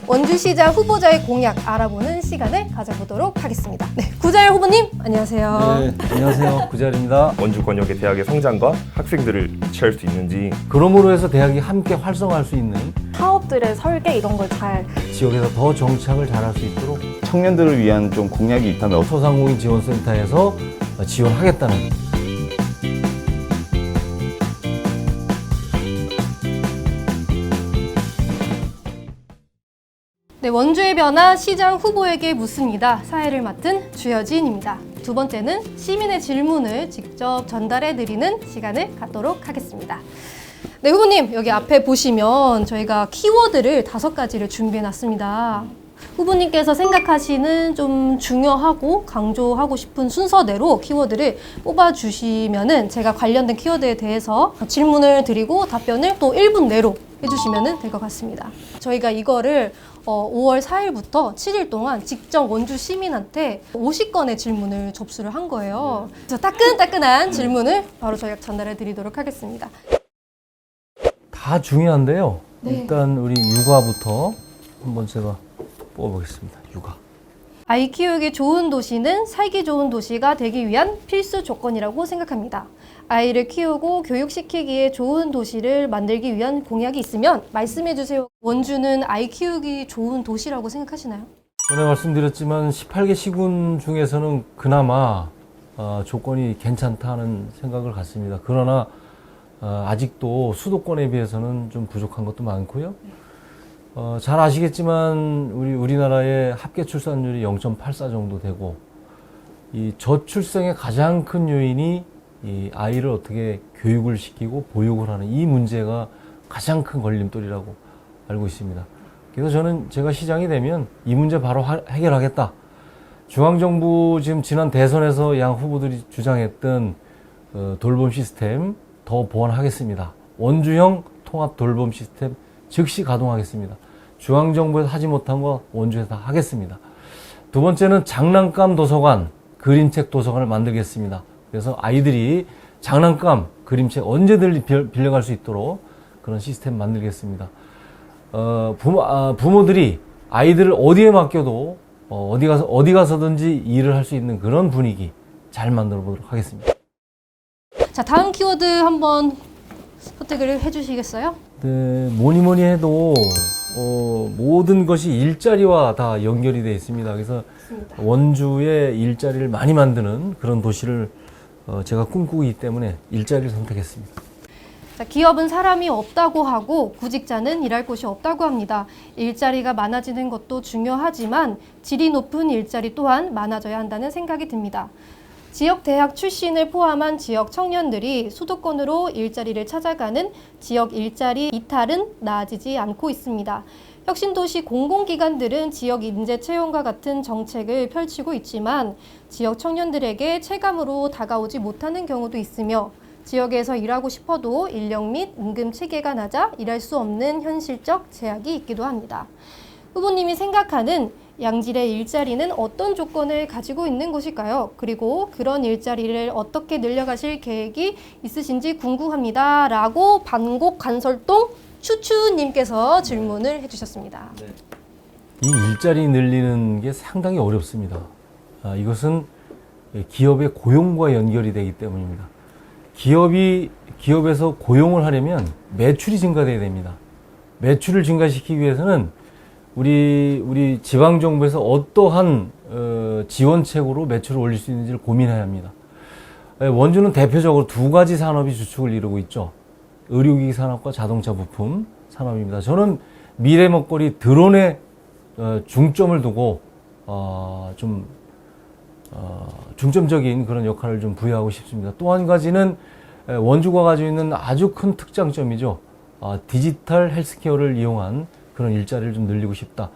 원주시장 후보자의 공약 알아보는 시간을 가져보도록 하겠습니다. 네, 구자열 후보님 안녕하세요. 네, 안녕하세요. 구자열입니다. 원주 권역의 대학의 성장과 학생들을 유치할 수 있는지, 그러므로 해서 대학이 함께 활성화할 수 있는 사업들의 설계 이런 걸 잘 지역에서 더 정착을 잘할 수 있도록 청년들을 위한 좀 공약이 있다면 소상공인 지원센터에서 지원하겠다는 네, 원주의 변화 시장 후보에게 묻습니다. 사회를 맡은 주여진입니다. 두 번째는 시민의 질문을 직접 전달해 드리는 시간을 갖도록 하겠습니다. 네, 후보님 여기 앞에 보시면 저희가 키워드를 5가지를 준비해 놨습니다. 후보님께서 생각하시는 좀 중요하고 강조하고 싶은 순서대로 키워드를 뽑아주시면은 제가 관련된 키워드에 대해서 질문을 드리고 답변을 또 1분 내로 해주시면 될 것 같습니다. 저희가 이거를 5월 4일부터 7일 동안 직접 원주 시민한테 50건의 질문을 접수를 한 거예요. 그래서 따끈따끈한 질문을 바로 저희가 전달해 드리도록 하겠습니다. 다 중요한데요. 네. 일단 우리 육아부터 한번 제가 뽑아보겠습니다. 육아. 아이 키우기 좋은 도시는 살기 좋은 도시가 되기 위한 필수 조건이라고 생각합니다. 아이를 키우고 교육시키기에 좋은 도시를 만들기 위한 공약이 있으면 말씀해 주세요. 원주는 아이 키우기 좋은 도시라고 생각하시나요? 전에 말씀드렸지만 18개 시군 중에서는 그나마 조건이 괜찮다는 생각을 갖습니다. 그러나 아직도 수도권에 비해서는 좀 부족한 것도 많고요. 잘 아시겠지만 우리나라의 합계 출산율이 0.84 정도 되고 이 저출생의 가장 큰 요인이 이 아이를 어떻게 교육을 시키고 보육을 하는 이 문제가 가장 큰 걸림돌이라고 알고 있습니다. 그래서 저는 제가 시장이 되면 이 문제 바로 해결하겠다. 중앙정부 지금 지난 대선에서 양 후보들이 주장했던 돌봄 시스템 더 보완하겠습니다. 원주형 통합 돌봄 시스템 즉시 가동하겠습니다. 중앙정부에서 하지 못한 거 원주에서 다 하겠습니다. 두 번째는 장난감 도서관, 그림책 도서관을 만들겠습니다. 그래서 아이들이 장난감, 그림책 언제든지 빌려갈 수 있도록 그런 시스템 만들겠습니다. 부모들이 아이들을 어디에 맡겨도 어디 가서든지 일을 할 수 있는 그런 분위기 잘 만들어 보도록 하겠습니다. 자, 다음 키워드 한번 선택을 해주시겠어요? 네, 뭐니 해도 모든 것이 일자리와 다 연결이 되어 있습니다. 그래서 원주에 일자리를 많이 만드는 그런 도시를 제가 꿈꾸기 때문에 일자리를 선택했습니다. 자, 기업은 사람이 없다고 하고 구직자는 일할 곳이 없다고 합니다. 일자리가 많아지는 것도 중요하지만 질이 높은 일자리 또한 많아져야 한다는 생각이 듭니다. 지역 대학 출신을 포함한 지역 청년들이 수도권으로 일자리를 찾아가는 지역 일자리 이탈은 나아지지 않고 있습니다. 혁신도시 공공기관들은 지역 인재 채용과 같은 정책을 펼치고 있지만 지역 청년들에게 체감으로 다가오지 못하는 경우도 있으며 지역에서 일하고 싶어도 인력 및 임금 체계가 낮아 일할 수 없는 현실적 제약이 있기도 합니다. 후보님이 생각하는 양질의 일자리는 어떤 조건을 가지고 있는 곳일까요? 그리고 그런 일자리를 어떻게 늘려가실 계획이 있으신지 궁금합니다. 라고 반곡 간설동 추추님께서 질문을 해주셨습니다. 네. 이 일자리 늘리는 게 상당히 어렵습니다. 이것은 기업의 고용과 연결이 되기 때문입니다. 기업에서 고용을 하려면 매출이 증가돼야 됩니다. 매출을 증가시키기 위해서는 우리 지방정부에서 어떠한 지원책으로 매출을 올릴 수 있는지를 고민해야 합니다. 원주는 대표적으로 2가지 산업이 주축을 이루고 있죠. 의료기기 산업과 자동차 부품 산업입니다. 저는 미래 먹거리 드론에 중점을 두고 중점적인 그런 역할을 좀 부여하고 싶습니다. 또 한 가지는 원주가 가지고 있는 아주 큰 특장점이죠. 디지털 헬스케어를 이용한 그런 일자리를 좀 늘리고 싶다.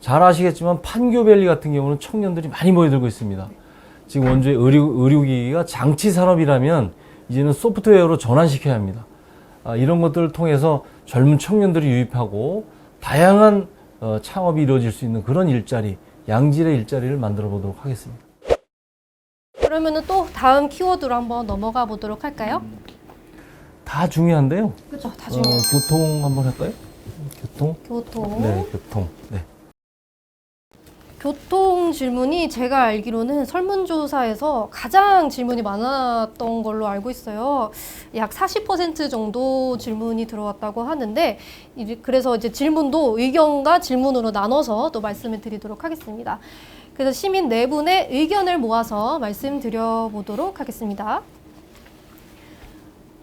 잘 아시겠지만 판교밸리 같은 경우는 청년들이 많이 모여들고 있습니다. 지금 원주의 의료기기가 장치 산업이라면 이제는 소프트웨어로 전환시켜야 합니다. 이런 것들을 통해서 젊은 청년들이 유입하고 다양한 창업이 이루어질 수 있는 그런 일자리, 양질의 일자리를 만들어 보도록 하겠습니다. 그러면은 또 다음 키워드로 한번 넘어가 보도록 할까요? 다 중요한데요. 그렇죠, 다 중요해요. 교통 한번 할까요? 교통? 교통. 네, 교통. 네. 교통 질문이 제가 알기로는 설문조사에서 가장 질문이 많았던 걸로 알고 있어요. 약 40% 정도 질문이 들어왔다고 하는데, 그래서 이제 질문도 의견과 질문으로 나눠서 또 말씀을 드리도록 하겠습니다. 그래서 시민 4분의 의견을 모아서 말씀드려 보도록 하겠습니다.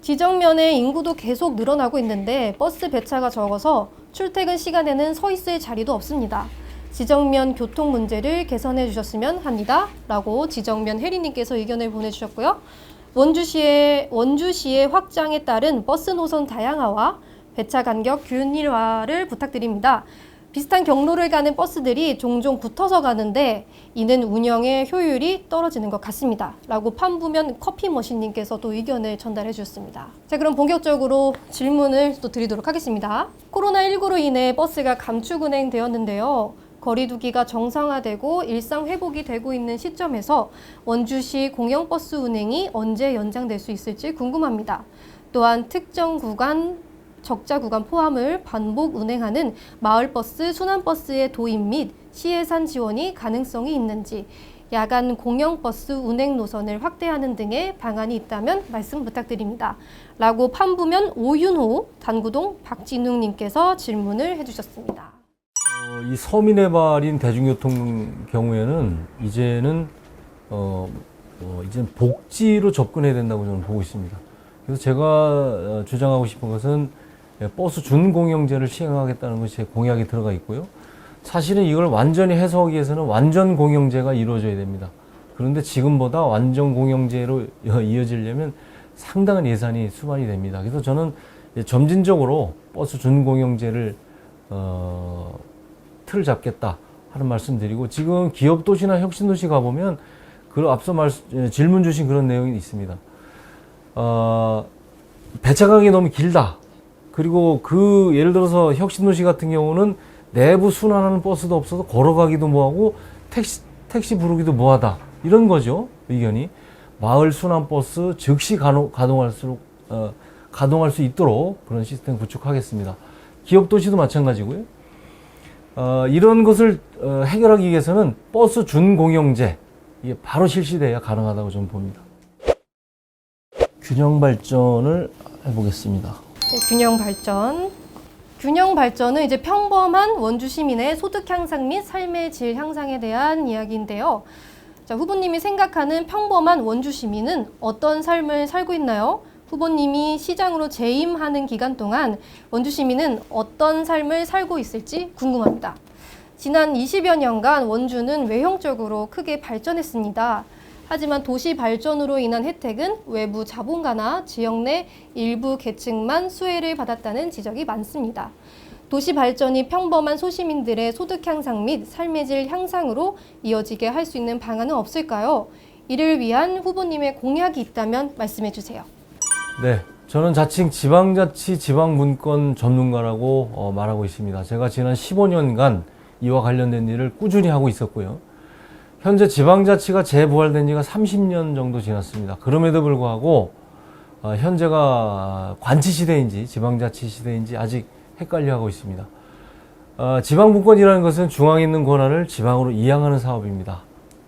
지정면의 인구도 계속 늘어나고 있는데 버스 배차가 적어서 출퇴근 시간에는 서 있을 자리도 없습니다. 지정면 교통 문제를 개선해 주셨으면 합니다. 라고 지정면 혜리님께서 의견을 보내주셨고요. 원주시의 확장에 따른 버스 노선 다양화와 배차 간격 균일화를 부탁드립니다. 비슷한 경로를 가는 버스들이 종종 붙어서 가는데 이는 운영의 효율이 떨어지는 것 같습니다. 라고 판부면 커피머신님께서 또 의견을 전달해 주셨습니다. 자, 그럼 본격적으로 질문을 또 드리도록 하겠습니다. 코로나19로 인해 버스가 감축 운행되었는데요. 거리두기가 정상화되고 일상 회복이 되고 있는 시점에서 원주시 공영버스 운행이 언제 연장될 수 있을지 궁금합니다. 또한 특정 구간, 적자 구간 포함을 반복 운행하는 마을버스, 순환버스의 도입 및 시예산 지원이 가능성이 있는지, 야간 공영버스 운행 노선을 확대하는 등의 방안이 있다면 말씀 부탁드립니다. 라고 판부면 오윤호, 단구동 박진웅님께서 질문을 해주셨습니다. 이 서민의 발인 대중교통 경우에는 이제는 복지로 접근해야 된다고 저는 보고 있습니다. 그래서 제가 주장하고 싶은 것은 버스 준공영제를 시행하겠다는 것이 제 공약에 들어가 있고요. 사실은 이걸 완전히 해소하기 위해서는 완전 공영제가 이루어져야 됩니다. 그런데 지금보다 완전 공영제로 이어지려면 상당한 예산이 수반이 됩니다. 그래서 저는 점진적으로 버스 준공영제를 틀을 잡겠다 하는 말씀드리고, 지금 기업도시나 혁신도시 가보면 그 앞서 질문 주신 그런 내용이 있습니다. 배차각이 너무 길다. 그리고 예를 들어서 혁신도시 같은 경우는 내부 순환하는 버스도 없어서 걸어가기도 뭐하고 택시 부르기도 뭐하다. 이런 거죠, 의견이. 마을 순환버스 즉시 가동할 수 있도록 그런 시스템 구축하겠습니다. 기업도시도 마찬가지고요. 이런 것을 해결하기 위해서는 버스 준공영제, 이게 바로 실시돼야 가능하다고 저는 봅니다. 균형 발전을 해보겠습니다. 네, 균형 발전은 이제 평범한 원주 시민의 소득 향상 및 삶의 질 향상에 대한 이야기인데요. 자, 후보님이 생각하는 평범한 원주 시민은 어떤 삶을 살고 있나요? 후보님이 시장으로 재임하는 기간 동안 원주 시민은 어떤 삶을 살고 있을지 궁금합니다. 지난 20여 년간 원주는 외형적으로 크게 발전했습니다. 하지만 도시 발전으로 인한 혜택은 외부 자본가나 지역 내 일부 계층만 수혜를 받았다는 지적이 많습니다. 도시 발전이 평범한 소시민들의 소득 향상 및 삶의 질 향상으로 이어지게 할 수 있는 방안은 없을까요? 이를 위한 후보님의 공약이 있다면 말씀해 주세요. 네, 저는 자칭 지방자치 지방분권 전문가라고 말하고 있습니다. 제가 지난 15년간 이와 관련된 일을 꾸준히 하고 있었고요. 현재 지방자치가 재부활된 지가 30년 정도 지났습니다. 그럼에도 불구하고 현재가 관치시대인지 지방자치 시대인지 아직 헷갈려하고 있습니다. 지방분권이라는 것은 중앙에 있는 권한을 지방으로 이양하는 사업입니다.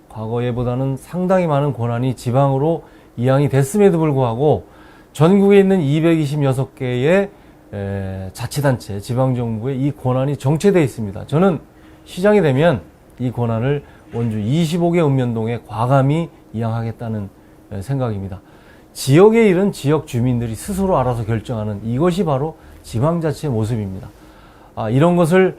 과거에보다는 상당히 많은 권한이 지방으로 이양이 됐음에도 불구하고 전국에 있는 226개의 자치단체, 지방정부의 이 권한이 정체되어 있습니다. 저는 시장이 되면 이 권한을 원주 25개 읍면동에 과감히 이양하겠다는 생각입니다. 지역의 일은 지역 주민들이 스스로 알아서 결정하는, 이것이 바로 지방자치의 모습입니다. 이런 것을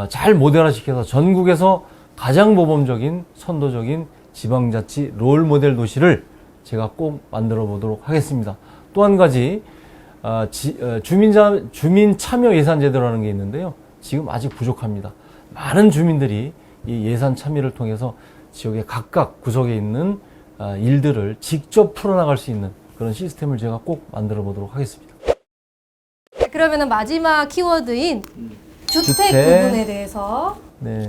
잘 모델화시켜서 전국에서 가장 모범적인 선도적인 지방자치 롤모델 도시를 제가 꼭 만들어 보도록 하겠습니다. 또 한 가지 주민 참여 예산 제도라는 게 있는데요. 지금 아직 부족합니다. 많은 주민들이 이 예산 참여를 통해서 지역의 각각 구석에 있는 일들을 직접 풀어나갈 수 있는 그런 시스템을 제가 꼭 만들어 보도록 하겠습니다. 그러면 마지막 키워드인 주택 부분에 대해서. 네,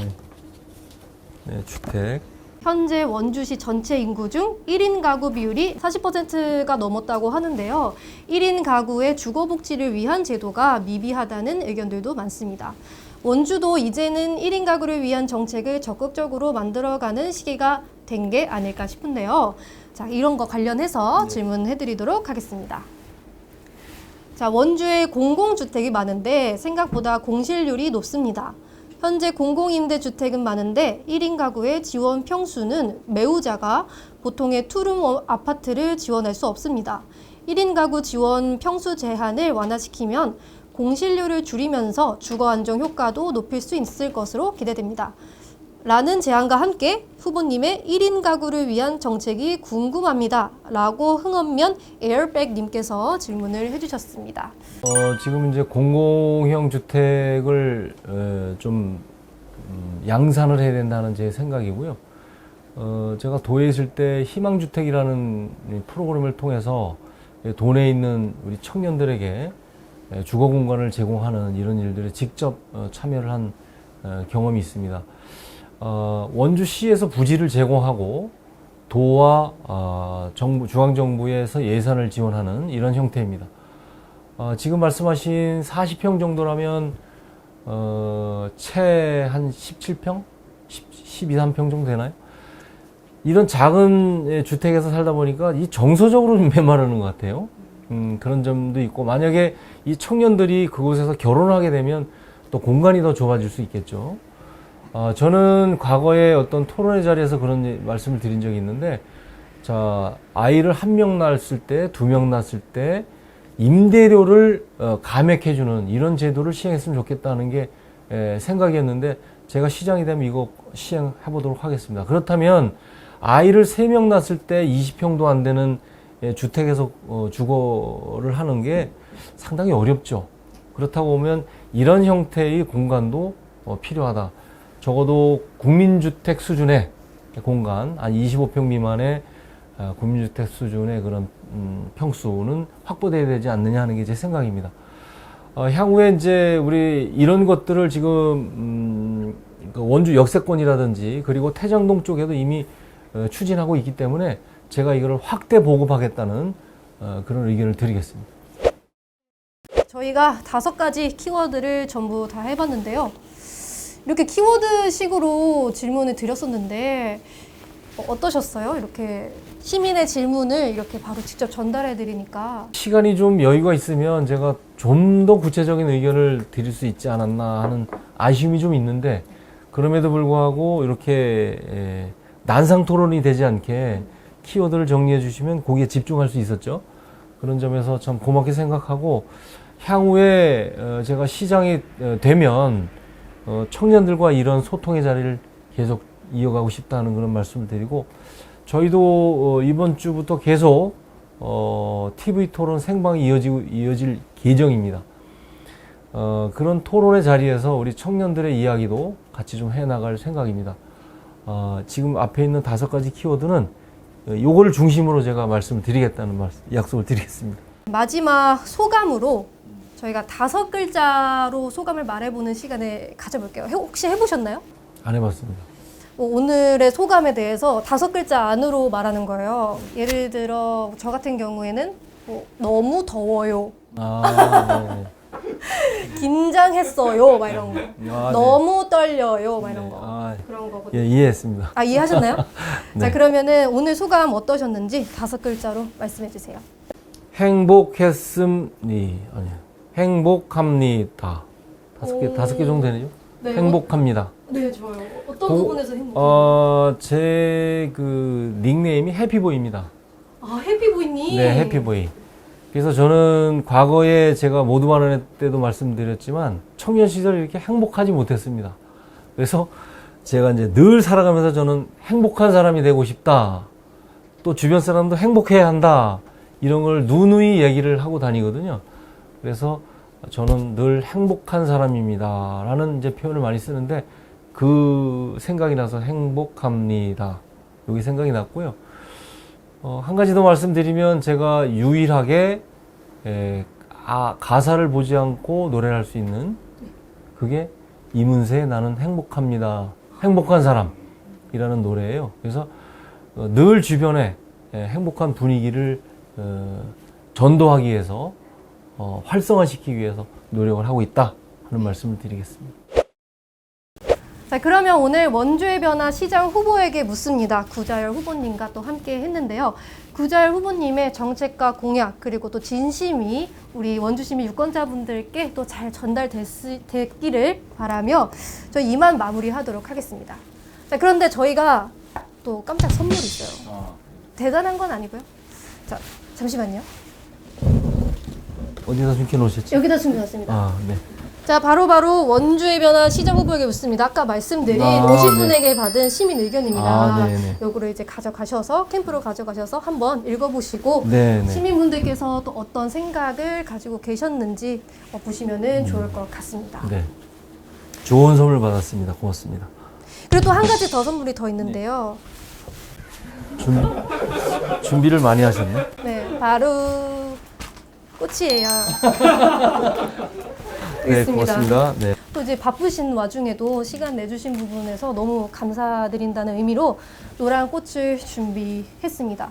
주택. 현재 원주시 전체 인구 중 1인 가구 비율이 40%가 넘었다고 하는데요. 1인 가구의 주거복지를 위한 제도가 미비하다는 의견들도 많습니다. 원주도 이제는 1인 가구를 위한 정책을 적극적으로 만들어가는 시기가 된 게 아닐까 싶은데요. 자, 이런 거 관련해서 질문해 드리도록 하겠습니다. 자, 원주에 공공주택이 많은데 생각보다 공실률이 높습니다. 현재 공공임대주택은 많은데 1인 가구의 지원 평수는 매우 작아 보통의 투룸 아파트를 지원할 수 없습니다. 1인 가구 지원 평수 제한을 완화시키면 공실률을 줄이면서 주거 안정 효과도 높일 수 있을 것으로 기대됩니다. 라는 제안과 함께 후보님의 1인 가구를 위한 정책이 궁금합니다. 라고 흥엄면 에어백님께서 질문을 해주셨습니다. 지금 이제 공공형 주택을 좀 양산을 해야 된다는 제 생각이고요. 제가 도에 있을 때 희망주택이라는 프로그램을 통해서 도내에 있는 우리 청년들에게 주거 공간을 제공하는 이런 일들에 직접 참여를 한 경험이 있습니다. 원주시에서 부지를 제공하고 도와 정부, 중앙정부에서 예산을 지원하는 이런 형태입니다. 지금 말씀하신 40평 정도라면 채 한 17평? 12, 13평 정도 되나요? 이런 작은 주택에서 살다 보니까 이 정서적으로 좀 메마르는 것 같아요. 그런 점도 있고, 만약에 이 청년들이 그곳에서 결혼하게 되면 또 공간이 더 좁아질 수 있겠죠. 저는 과거에 어떤 토론회 자리에서 그런 말씀을 드린 적이 있는데, 자, 아이를 1명 낳았을 때, 2명 낳았을 때, 임대료를 감액해주는 이런 제도를 시행했으면 좋겠다는 게 생각이었는데, 제가 시장이 되면 이거 시행해보도록 하겠습니다. 그렇다면, 아이를 3명 낳았을 때 20평도 안 되는 주택에서 주거를 하는 게 상당히 어렵죠. 그렇다고 보면 이런 형태의 공간도 필요하다. 적어도 국민주택 수준의 공간, 한 25평 미만의 국민주택 수준의 그런 평수는 확보돼야 되지 않느냐 하는 게 제 생각입니다. 향후에 이제 우리 이런 것들을 지금 원주 역세권이라든지 그리고 태장동 쪽에도 이미 추진하고 있기 때문에 제가 이거를 확대 보급하겠다는 그런 의견을 드리겠습니다. 저희가 5가지 키워드를 전부 다 해봤는데요. 이렇게 키워드식으로 질문을 드렸었는데 어떠셨어요? 이렇게 시민의 질문을 이렇게 바로 직접 전달해 드리니까. 시간이 좀 여유가 있으면 제가 좀 더 구체적인 의견을 드릴 수 있지 않았나 하는 아쉬움이 좀 있는데, 그럼에도 불구하고 이렇게 난상 토론이 되지 않게 키워드를 정리해 주시면 거기에 집중할 수 있었죠. 그런 점에서 참 고맙게 생각하고, 향후에 제가 시장이 되면 청년들과 이런 소통의 자리를 계속 이어가고 싶다는 그런 말씀을 드리고, 저희도 이번 주부터 계속 TV 토론 생방이 이어질 예정입니다. 그런 토론의 자리에서 우리 청년들의 이야기도 같이 좀 해나갈 생각입니다. 지금 앞에 있는 5가지 키워드는 요거를 중심으로 제가 말씀을 드리겠다는 약속을 드리겠습니다. 마지막 소감으로 저희가 5글자로 소감을 말해보는 시간을 가져볼게요. 혹시 해보셨나요? 안 해봤습니다. 오늘의 소감에 대해서 5글자 안으로 말하는 거예요. 예를 들어 저 같은 경우에는 너무 더워요. 네. 긴장했어요. 막 이런 거. 네. 너무 떨려요. 막 이런 거. 네. 그런 거거든요. 예, 이해했습니다. 이해하셨나요? 네. 자, 그러면은 오늘 소감 어떠셨는지 5글자로 말씀해 주세요. 행복합니다. 5개 정도 되네요. 네. 행복합니다. 네, 좋아요. 어떤 부분에서 행복해요? 제 닉네임이 해피보이입니다. 해피보이님. 네, 해피보이. 그래서 저는 과거에 제가 모두발언회 때도 말씀드렸지만 청년 시절에 이렇게 행복하지 못했습니다. 그래서 제가 이제 늘 살아가면서 저는 행복한 사람이 되고 싶다. 또 주변 사람도 행복해야 한다. 이런 걸 누누이 얘기를 하고 다니거든요. 그래서 저는 늘 행복한 사람입니다. 라는 이제 표현을 많이 쓰는데, 그 생각이 나서 행복합니다. 여기 생각이 났고요. 한 가지 더 말씀드리면, 제가 유일하게 가사를 보지 않고 노래를 할 수 있는, 그게 이문세의 나는 행복합니다. 행복한 사람이라는 노래예요. 그래서 늘 주변에 행복한 분위기를 전도하기 위해서, 활성화시키기 위해서 노력을 하고 있다 하는 말씀을 드리겠습니다. 자, 그러면 오늘 원주의 변화 시장 후보에게 묻습니다. 구자열 후보님과 또 함께 했는데요. 구자열 후보님의 정책과 공약 그리고 또 진심이 우리 원주 시민 유권자분들께 또 잘 전달됐기를 바라며 저희 이만 마무리하도록 하겠습니다. 자, 그런데 저희가 또 깜짝 선물이 있어요. 대단한 건 아니고요. 자, 잠시만요. 어디다 숨겨놓으셨지? 여기다 숨겨놨습니다. 아, 네. 자, 바로 원주의 변화 시장 후보에게 묻습니다. 아까 말씀드린 아, 50분에게 받은 시민 의견입니다. 아, 네네. 요거를 이제 가져가셔서 캠프로 가져가셔서 한번 읽어보시고 네네. 시민분들께서 또 어떤 생각을 가지고 계셨는지 보시면은 좋을 것 같습니다. 네. 좋은 선물 받았습니다. 고맙습니다. 그리고 또 한 가지 더 선물이 더 있는데요. 준비를 많이 하셨네? 네, 바로 꽃이에요. 네, 알겠습니다. 고맙습니다. 네. 또 이제 바쁘신 와중에도 시간 내주신 부분에서 너무 감사드린다는 의미로 노란 꽃을 준비했습니다.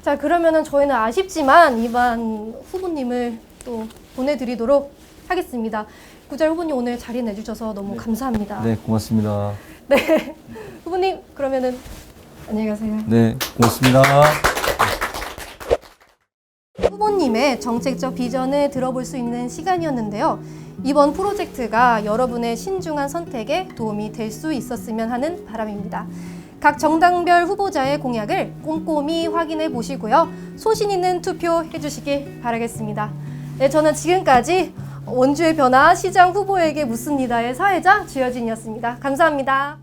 자, 그러면은 저희는 아쉽지만 이만 후보님을 또 보내드리도록 하겠습니다. 구자열 후보님 오늘 자리 내주셔서 너무 감사합니다. 네, 고맙습니다. 네. 후보님 그러면은 안녕히 가세요. 네, 고맙습니다. 후보님의 정책적 비전을 들어볼 수 있는 시간이었는데요. 이번 프로젝트가 여러분의 신중한 선택에 도움이 될 수 있었으면 하는 바람입니다. 각 정당별 후보자의 공약을 꼼꼼히 확인해 보시고요. 소신 있는 투표해 주시길 바라겠습니다. 네, 저는 지금까지 원주의 변화 시장 후보에게 묻습니다의 사회자 주여진이었습니다. 감사합니다.